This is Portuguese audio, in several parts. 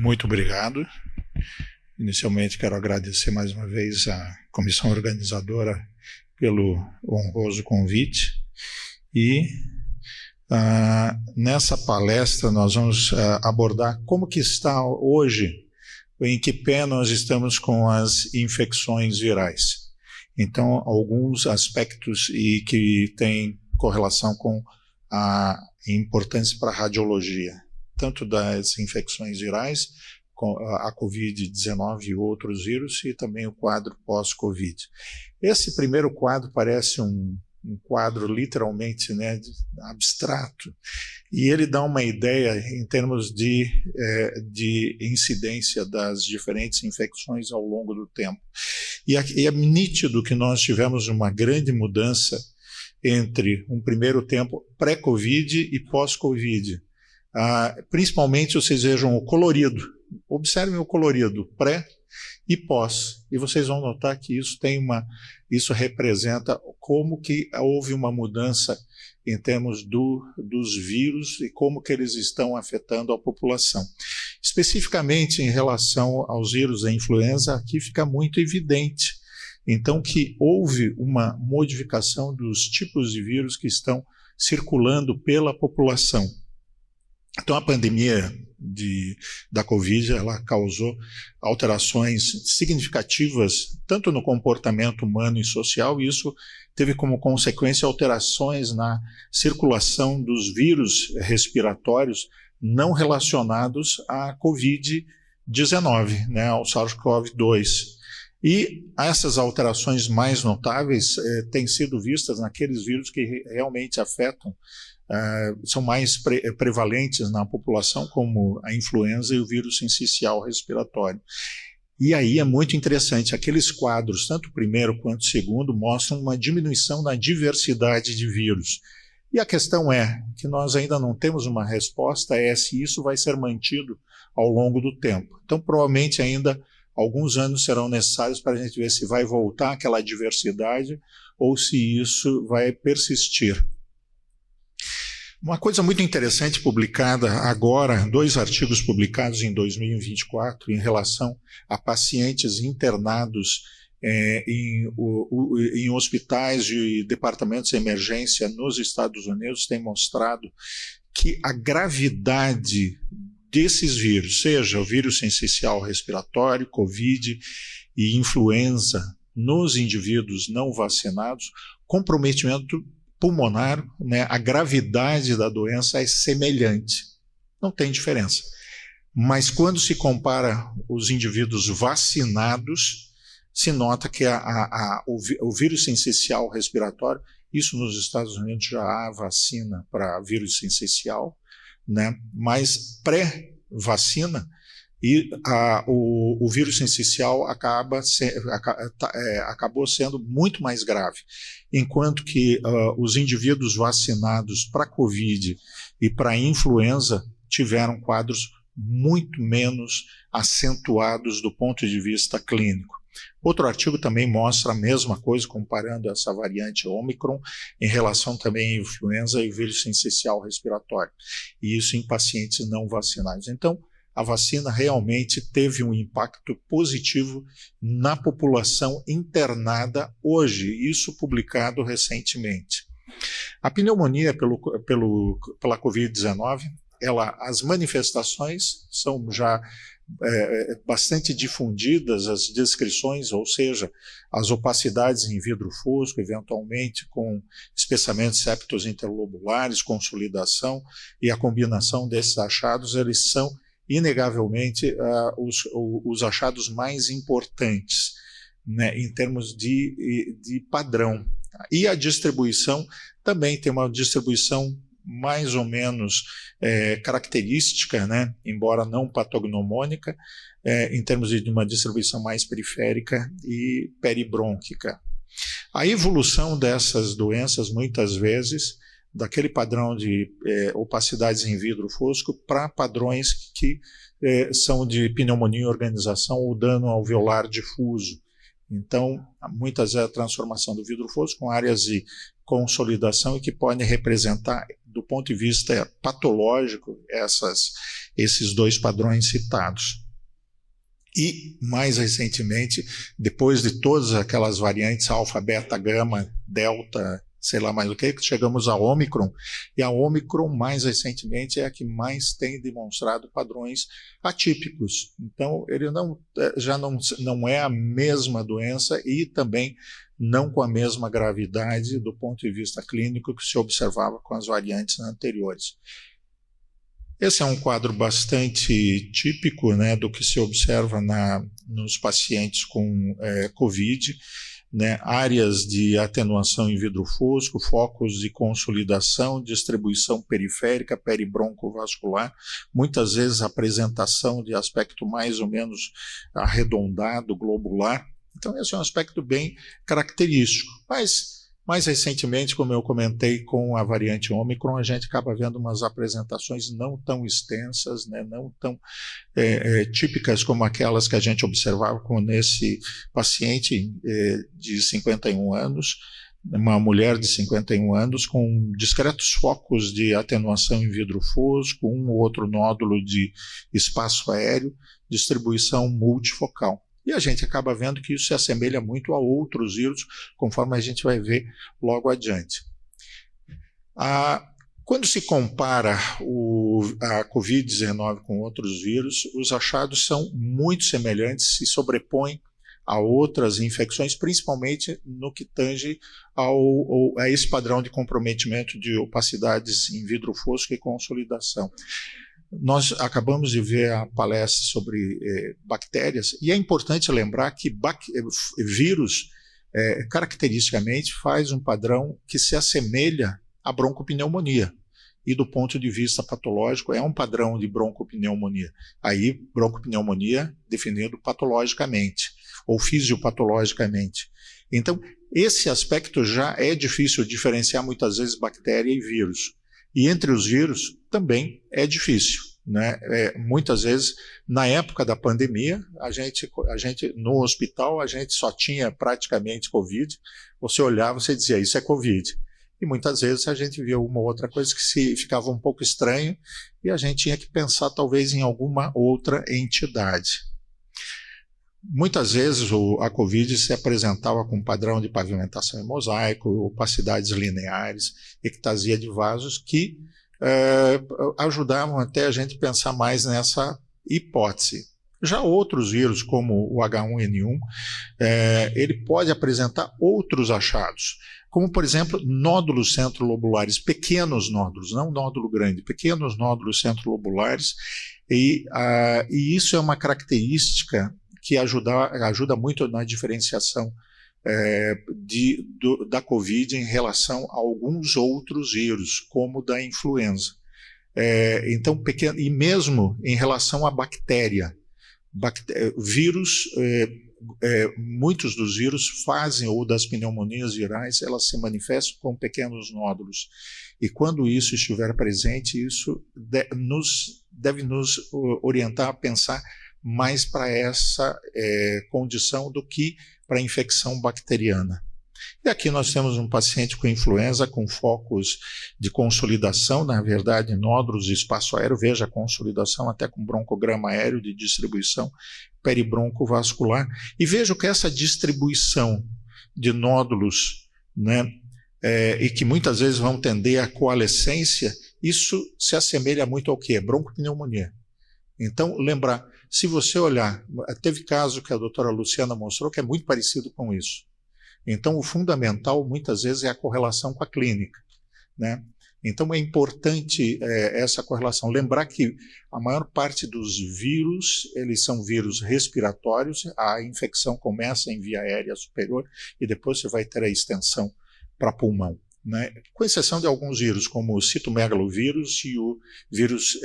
Muito obrigado. Inicialmente, quero agradecer mais uma vez à comissão organizadora pelo honroso convite. E nessa palestra nós vamos abordar como que está hoje, em que pé nós estamos com as infecções virais. Então, alguns aspectos que têm correlação com a importância para a radiologia, tanto das infecções virais, a Covid-19 e outros vírus, e também o quadro pós-Covid. Esse primeiro quadro parece um quadro literalmente, né, abstrato, e ele dá uma ideia em termos de incidência das diferentes infecções ao longo do tempo. E é nítido que nós tivemos uma grande mudança entre um primeiro tempo pré-Covid e pós-Covid. Principalmente vocês vejam o colorido. Observem o colorido pré e pós, e vocês vão notar que isso representa como que houve uma mudança em termos dos vírus e como que eles estão afetando a população. Especificamente em relação aos vírus da influenza, aqui fica muito evidente, então, que houve uma modificação dos tipos de vírus que estão circulando pela população. Então, a pandemia da Covid, ela causou alterações significativas, tanto no comportamento humano e social, e isso teve como consequência alterações na circulação dos vírus respiratórios não relacionados à Covid-19, né, ao SARS-CoV-2. E essas alterações mais notáveis têm sido vistas naqueles vírus que realmente afetam, são mais prevalentes na população, como a influenza e o vírus sincicial respiratório. E aí é muito interessante, aqueles quadros, tanto o primeiro quanto o segundo, mostram uma diminuição na diversidade de vírus. E a questão é que nós ainda não temos uma resposta, se isso vai ser mantido ao longo do tempo. Então, provavelmente ainda alguns anos serão necessários para a gente ver se vai voltar aquela diversidade ou se isso vai persistir. Uma coisa muito interessante publicada agora, 2 artigos publicados em 2024 em relação a pacientes internados em hospitais e departamentos de emergência nos Estados Unidos, tem mostrado que a gravidade desses vírus, seja o vírus sincicial respiratório, Covid e influenza, nos indivíduos não vacinados, comprometimento pulmonar, né, a gravidade da doença é semelhante, não tem diferença. Mas quando se compara os indivíduos vacinados, se nota que o vírus sincicial respiratório, isso nos Estados Unidos já há vacina para vírus sincicial, né, mas pré-vacina, e o vírus sincicial acabou sendo muito mais grave, enquanto que os indivíduos vacinados para Covid e para influenza tiveram quadros muito menos acentuados do ponto de vista clínico. Outro artigo também mostra a mesma coisa, comparando essa variante Ômicron em relação também à influenza e vírus sincicial respiratório, e isso em pacientes não vacinados. Então, a vacina realmente teve um impacto positivo na população internada hoje, isso publicado recentemente. A pneumonia pela Covid-19, as manifestações são já bastante difundidas, as descrições, ou seja, as opacidades em vidro fosco, eventualmente com espessamentos septos interlobulares, consolidação, e a combinação desses achados, eles são inegavelmente os achados mais importantes, né, em termos de padrão. E a distribuição também tem uma distribuição mais ou menos característica, né, embora não patognomônica, em termos de uma distribuição mais periférica e peribrônquica. A evolução dessas doenças, muitas vezes, daquele padrão de opacidades em vidro fosco para padrões que são de pneumonia em organização ou dano alveolar difuso. Então, muitas vezes a transformação do vidro fosco com áreas de consolidação e que podem representar, do ponto de vista patológico, esses dois padrões citados. E, mais recentemente, depois de todas aquelas variantes alfa, beta, gama, delta, sei lá mais o que, chegamos à Ômicron, e a Ômicron, mais recentemente, é a que mais tem demonstrado padrões atípicos. Então, ele já não é a mesma doença e também não com a mesma gravidade do ponto de vista clínico que se observava com as variantes anteriores. Esse é um quadro bastante típico, né, do que se observa nos pacientes com COVID, né, áreas de atenuação em vidro fosco, focos de consolidação, distribuição periférica, peribroncovascular, muitas vezes apresentação de aspecto mais ou menos arredondado, globular. Então, esse é um aspecto bem característico, mas mais recentemente, como eu comentei com a variante Ômicron, a gente acaba vendo umas apresentações não tão extensas, né, não tão típicas como aquelas que a gente observava nesse paciente de 51 anos, uma mulher de 51 anos com discretos focos de atenuação em vidro fosco, um ou outro nódulo de espaço aéreo, distribuição multifocal. E a gente acaba vendo que isso se assemelha muito a outros vírus, conforme a gente vai ver logo adiante. Quando se compara a COVID-19 com outros vírus, os achados são muito semelhantes, se sobrepõem a outras infecções, principalmente no que tange a esse padrão de comprometimento de opacidades em vidro fosco e consolidação. Nós acabamos de ver a palestra sobre bactérias, e é importante lembrar que vírus, caracteristicamente, faz um padrão que se assemelha à broncopneumonia. E do ponto de vista patológico, é um padrão de broncopneumonia. Aí, broncopneumonia definido patologicamente, ou fisiopatologicamente. Então, esse aspecto já é difícil diferenciar muitas vezes bactéria e vírus. E entre os vírus também é difícil, né? Muitas vezes, na época da pandemia, a gente no hospital, a gente só tinha praticamente Covid. Você olhava, você dizia, isso é Covid. E muitas vezes a gente via uma outra coisa que ficava um pouco estranho e a gente tinha que pensar talvez em alguma outra entidade. Muitas vezes a COVID se apresentava com padrão de pavimentação em mosaico, opacidades lineares, ectasia de vasos, que ajudavam até a gente pensar mais nessa hipótese. Já outros vírus, como o H1N1, ele pode apresentar outros achados, como, por exemplo, nódulos centrolobulares, pequenos nódulos, não nódulo grande, pequenos nódulos centrolobulares, e isso é uma característica que ajuda muito na diferenciação da COVID em relação a alguns outros vírus, como da influenza. Então, e mesmo em relação à bactéria, vírus, muitos dos vírus fazem, ou das pneumonias virais, elas se manifestam com pequenos nódulos. E quando isso estiver presente, isso deve nos orientar a pensar mais para essa condição do que para a infecção bacteriana. E aqui nós temos um paciente com influenza, com focos de consolidação, na verdade, nódulos de espaço aéreo, veja a consolidação até com broncograma aéreo de distribuição peribroncovascular. E veja que essa distribuição de nódulos, né, e que muitas vezes vão tender à coalescência, isso se assemelha muito ao que? Broncopneumonia. Então, lembrar, se você olhar, teve caso que a doutora Luciana mostrou que é muito parecido com isso. Então, o fundamental, muitas vezes, é a correlação com a clínica, né? Então, é importante essa correlação. Lembrar que a maior parte dos vírus, eles são vírus respiratórios, a infecção começa em via aérea superior e depois você vai ter a extensão para pulmão, né? Com exceção de alguns vírus, como o citomegalovírus e o vírus,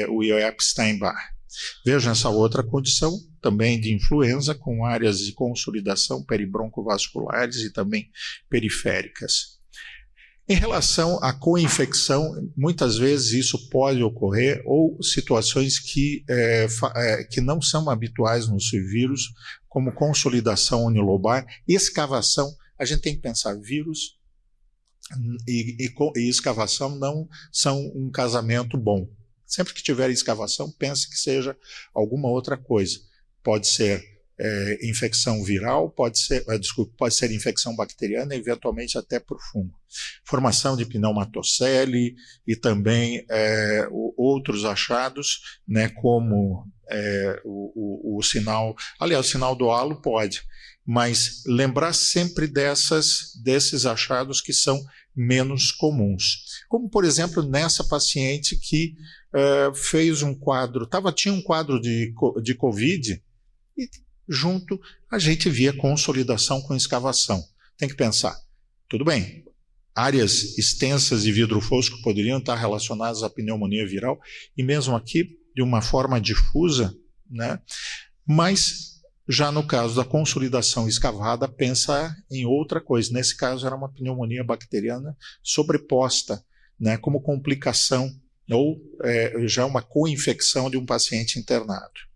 o Epstein-Barr. Vejam essa outra condição, também de influenza, com áreas de consolidação peribroncovasculares e também periféricas. Em relação à co-infecção, muitas vezes isso pode ocorrer, ou situações que não são habituais nos vírus, como consolidação unilobar, escavação. A gente tem que pensar, vírus e escavação não são um casamento bom. Sempre que tiver escavação, pense que seja alguma outra coisa. Pode ser infecção viral, pode ser infecção bacteriana, eventualmente até por fungo. Formação de pneumatocele e também outros achados, né, como o sinal... Aliás, o sinal do halo pode, mas lembrar sempre desses achados que são menos comuns. Como, por exemplo, nessa paciente que fez um quadro, tinha um quadro de COVID e junto a gente via consolidação com escavação. Tem que pensar, tudo bem, áreas extensas de vidro fosco poderiam estar relacionadas à pneumonia viral, e mesmo aqui de uma forma difusa, né? Mas já no caso da consolidação escavada, pensa em outra coisa. Nesse caso era uma pneumonia bacteriana sobreposta, né, como complicação, ou já uma co-infecção de um paciente internado.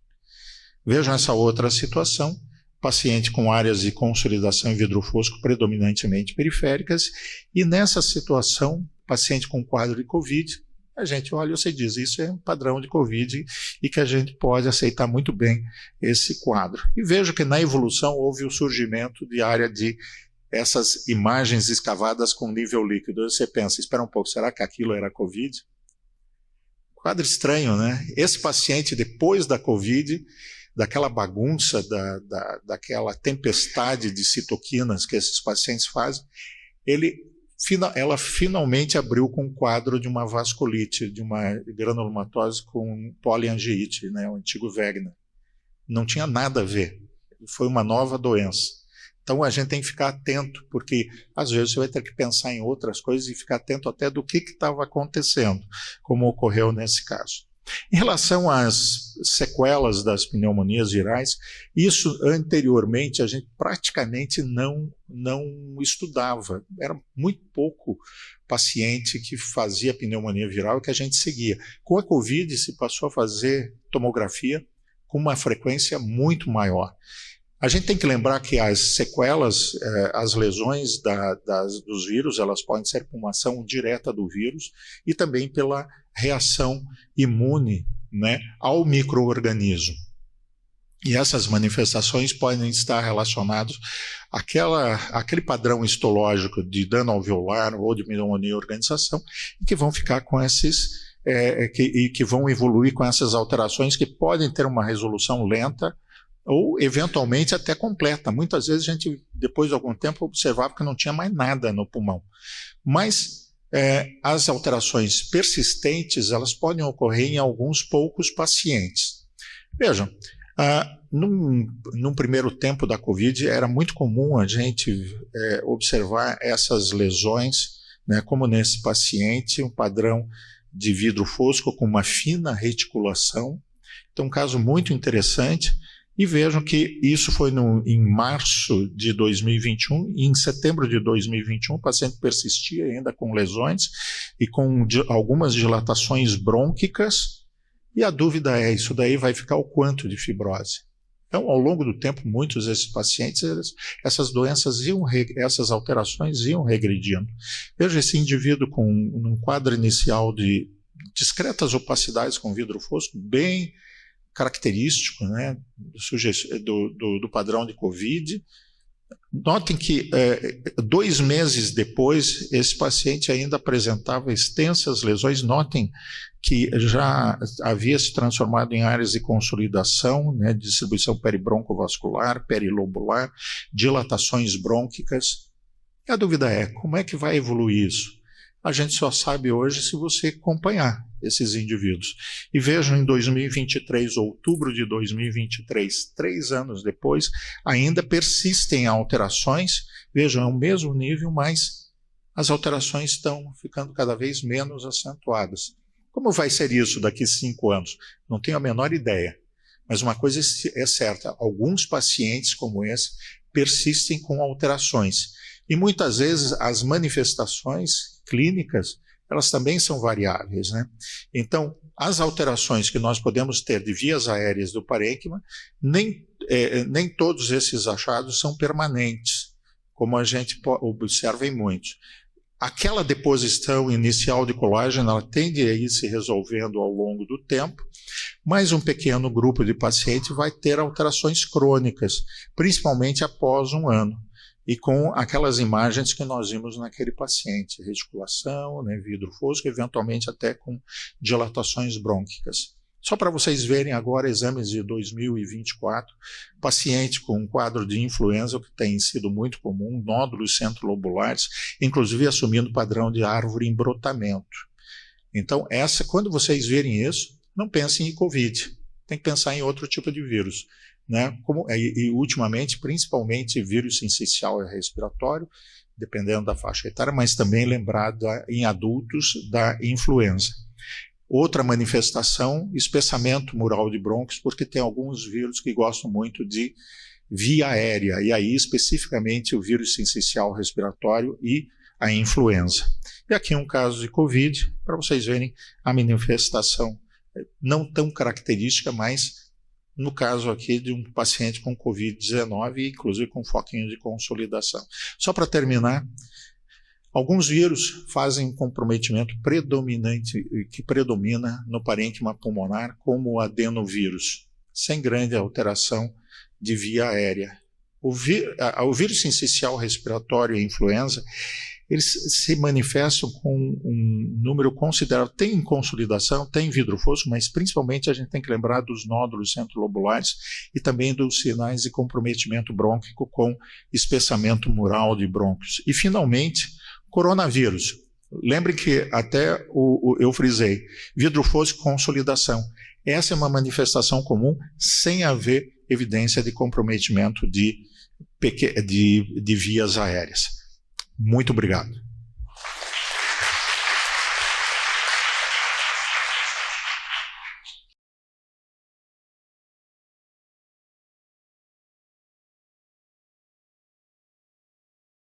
Vejam essa outra situação, paciente com áreas de consolidação em vidro fosco predominantemente periféricas, e nessa situação, paciente com quadro de COVID, a gente olha e você diz, isso é um padrão de COVID e que a gente pode aceitar muito bem esse quadro. E vejo que na evolução houve o surgimento de área de essas imagens escavadas com nível líquido. Você pensa, espera um pouco, será que aquilo era COVID? Quadro estranho, né? Esse paciente, depois da COVID, daquela bagunça, daquela tempestade de citoquinas que esses pacientes fazem, ela finalmente abriu com um quadro de uma vasculite, de uma granulomatose com poliangiite, né, o antigo Wegener. Não tinha nada a ver, foi uma nova doença. Então a gente tem que ficar atento, porque às vezes você vai ter que pensar em outras coisas e ficar atento até do que estava acontecendo, como ocorreu nesse caso. Em relação às sequelas das pneumonias virais, isso anteriormente a gente praticamente não estudava. Era muito pouco paciente que fazia pneumonia viral que a gente seguia. Com a COVID se passou a fazer tomografia com uma frequência muito maior. A gente tem que lembrar que as sequelas, as lesões dos vírus, elas podem ser por uma ação direta do vírus e também pela reação imune, né, ao micro-organismo. E essas manifestações podem estar relacionadas àquele padrão histológico de dano alveolar ou de pneumonia e organização, e que vão ficar com que vão evoluir com essas alterações que podem ter uma resolução lenta ou eventualmente até completa. Muitas vezes a gente, depois de algum tempo, observava que não tinha mais nada no pulmão. Mas as alterações persistentes, elas podem ocorrer em alguns poucos pacientes. Vejam, num primeiro tempo da COVID, era muito comum a gente observar essas lesões, né, como nesse paciente, um padrão de vidro fosco com uma fina reticulação. Então, um caso muito interessante. E vejam que isso foi em março de 2021, e em setembro de 2021 o paciente persistia ainda com lesões e com algumas dilatações brônquicas, e a dúvida é, isso daí vai ficar o quanto de fibrose? Então, ao longo do tempo, muitos desses pacientes, essas essas alterações iam regredindo. Veja esse indivíduo com um quadro inicial de discretas opacidades com vidro fosco, bem característico, né, do padrão de COVID. Notem que 2 meses depois, esse paciente ainda apresentava extensas lesões. Notem que já havia se transformado em áreas de consolidação, né, distribuição peribroncovascular, perilobular, dilatações brônquicas. E a dúvida é, como é que vai evoluir isso? A gente só sabe hoje se você acompanhar esses indivíduos. E vejam, em 2023, outubro de 2023, 3 anos depois, ainda persistem alterações. Vejam, é o mesmo nível, mas as alterações estão ficando cada vez menos acentuadas. Como vai ser isso daqui a 5 anos? Não tenho a menor ideia. Mas uma coisa é certa, alguns pacientes como esse persistem com alterações. E muitas vezes as manifestações clínicas, elas também são variáveis, né? Então, as alterações que nós podemos ter de vias aéreas do parênquima, nem todos esses achados são permanentes, como a gente observa em muitos. aquela deposição inicial de colágeno ela tende a ir se resolvendo ao longo do tempo, mas um pequeno grupo de pacientes vai ter alterações crônicas, principalmente após um ano, e com aquelas imagens que nós vimos naquele paciente, reticulação, né, vidro fosco, eventualmente até com dilatações brônquicas. Só para vocês verem agora exames de 2024, paciente com um quadro de influenza, que tem sido muito comum, nódulos centrolobulares, inclusive assumindo padrão de árvore em brotamento. Então, quando vocês verem isso, não pensem em COVID, tem que pensar em outro tipo de vírus, né? E ultimamente, principalmente vírus sincicial e respiratório, dependendo da faixa etária, mas também lembrado em adultos da influenza. Outra manifestação, espessamento mural de brônquios, porque tem alguns vírus que gostam muito de via aérea, e aí especificamente o vírus sincicial respiratório e a influenza. E aqui um caso de COVID, para vocês verem a manifestação não tão característica, mas no caso aqui de um paciente com COVID-19, inclusive com foquinho de consolidação. Só para terminar, alguns vírus fazem um comprometimento predominante, que predomina no parênquima pulmonar, como o adenovírus, sem grande alteração de via aérea. O vírus sincicial respiratório e a influenza, eles se manifestam com um número considerável. Tem consolidação, tem vidro fosco, mas principalmente a gente tem que lembrar dos nódulos centrolobulares e também dos sinais de comprometimento brônquico com espessamento mural de brônquios. E, finalmente, coronavírus. Lembrem que até eu frisei, vidro fosco e consolidação. Essa é uma manifestação comum sem haver evidência de comprometimento de vias aéreas. Muito obrigado.